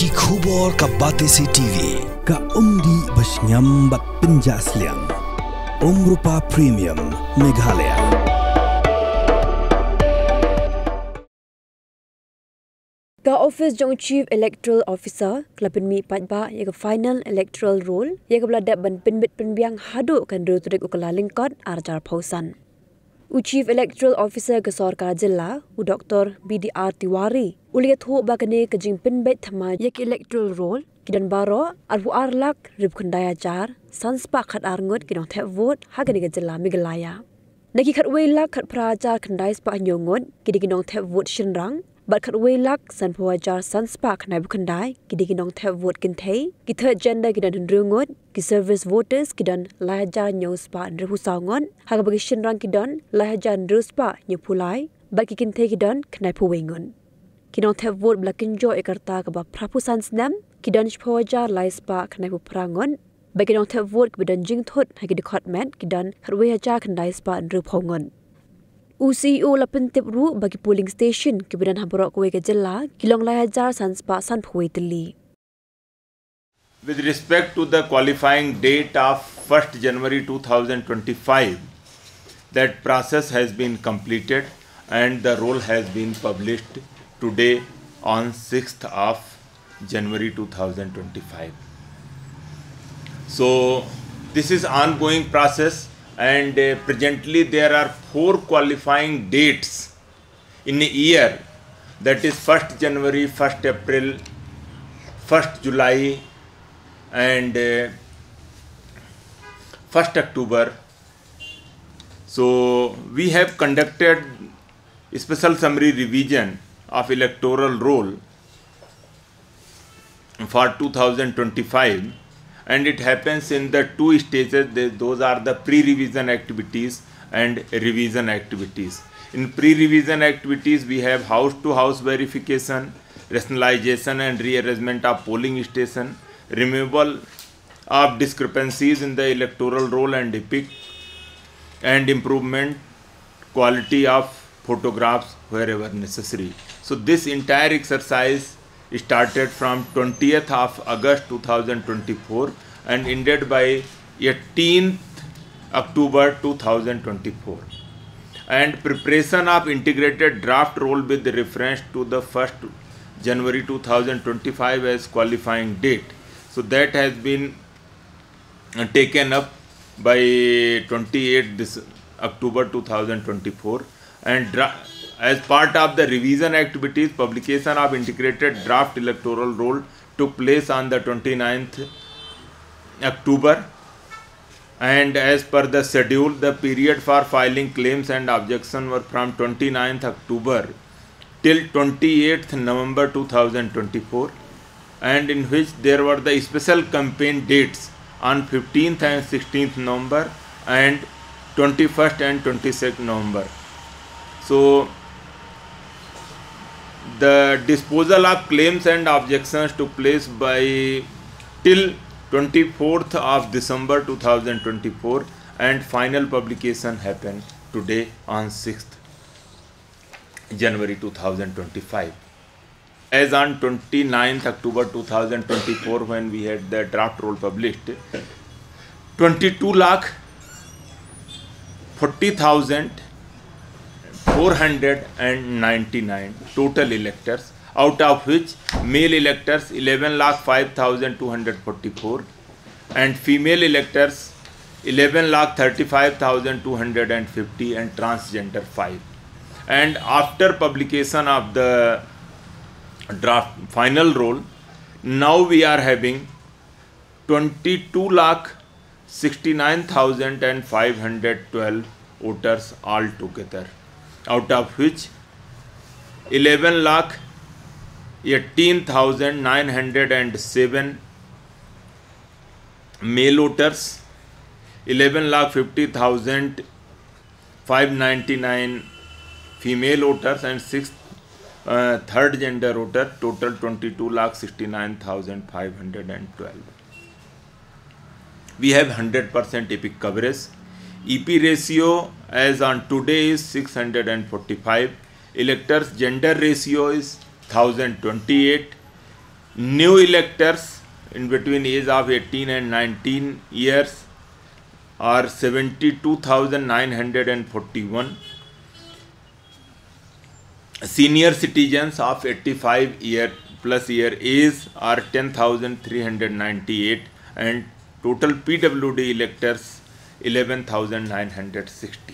Ki khubor ka Batesi TV ka umdi basnyam bat penjaslian. Rupa Premium Meghalaya. Ka office jong Chief Electoral Officer klapin mi patba ya final electoral roll ya ka blada ban pinbit penbiang hadu kan rutrik ukala lingkot arjar pausan. Chief Electoral Officer ke Sarkar Jilla, Dr. BDR Tiwari, uliat ho bagane ke jing pinbet thama yak electoral roll, kidan baro arbu arlak rib kundaya jar, sanspa khat arngot kidong thep vote hagane ke Jilla Meghalaya. Naki khat wailak khat prajar kandai spa nyongot kidong thep vote shinrang, bat khat wailak san pawajar sanspa khandai bukandai kidong thep vote kintei, ki third gender kidan hundrungot, ki service voters kidan lahajar nyospa ndrehusangon, haga bagi shinrang kidan lahajar ndruspa nyepulai, bat ki kintei kidan khandai puwengon. Kidong thep vote blakinjo ekarta kaba prapusan snam, kidan pawajar laispa khandai puprangon, bagi dong thep vote kidan jing thot hagi department kidan khatwe hajar khandai spa ndruphongon. CEO lapin tip ru bagi polling station kibidan haborok kuwe ke Jilla kilong lahajar sanspa san phuwe tili. With respect to the qualifying date of 1st January 2025, that process has been completed and the roll has been published today on 6th of January 2025. So this is ongoing process and presently there are 4 qualifying dates in a year, that is 1st January, 1st April, 1st July and 1st October. So we have conducted a special summary revision of electoral roll for 2025, and it happens in the 2 stages. Those are the pre-revision activities and revision activities. In pre-revision activities we have house-to-house verification, rationalization and rearrangement of polling station, removal of discrepancies in the electoral roll and EPIC, and improvement quality of photographs wherever necessary. So this entire exercise started from 20th of August 2024 and ended by 18th October 2024. And preparation of integrated draft roll with reference to the 1st January 2025 as qualifying date. So that has been taken up by 28th October 2024, and as part of the revision activities, publication of integrated draft electoral roll took place on the 29th October, and as per the schedule, the period for filing claims and objections were from 29th October till 28th November 2024, and in which there were the special campaign dates on 15th and 16th November and 21st and 22nd November. So the disposal of claims and objections took place by till 24th of December 2024, and final publication happened today on 6th January 2025. As on 29th October 2024, when we had the draft roll published, 22,40,499 total electors, out of which male electors 11,05,244 and female electors 11,35,250 and transgender 5. And after publication of the draft final roll, now we are having 22,69,512 voters altogether, out of which 11,18,907 male voters, 11,50,599 female voters and 6 third gender voter, total 22,69,512. We have 100% EPIC coverage. EP ratio as on today is 645. Electors gender ratio is 1028. New electors in between age of 18 and 19 years are 72,941. Senior citizens of 85 plus year age are 10,398, and total PWD electors 11,960.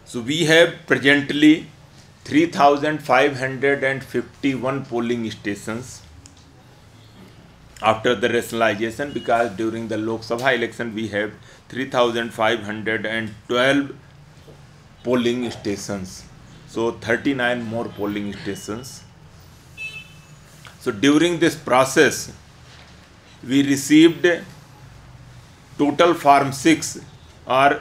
So we have presently 3,551 polling stations after the rationalization, because during the Lok Sabha election we have 3,512 polling stations, so 39 more polling stations. So during this process we received total Form 6 are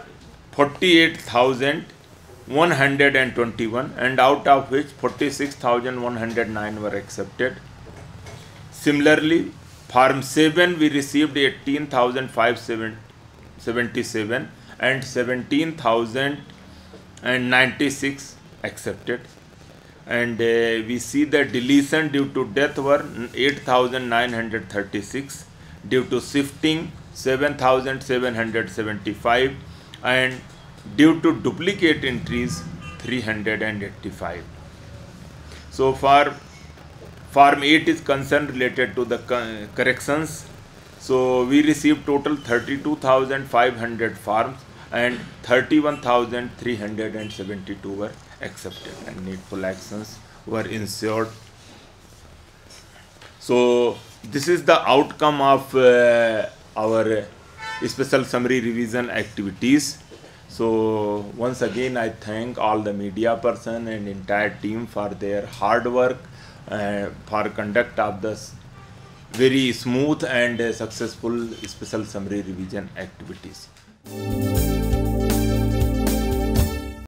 48,121, and out of which 46,109 were accepted. Similarly, Form 7 we received 18,577 and 17,096 accepted, and we see the deletion due to death were 8,936, due to shifting 7,775, and due to duplicate entries 385. So far Form 8 is concerned related to the corrections. So we received total 32,500 forms and 31,372 were accepted, and needful actions were ensured. So this is the outcome of our special summary revision activities. So once again I thank all the media person and entire team for their hard work for conduct of this very smooth and successful special summary revision activities.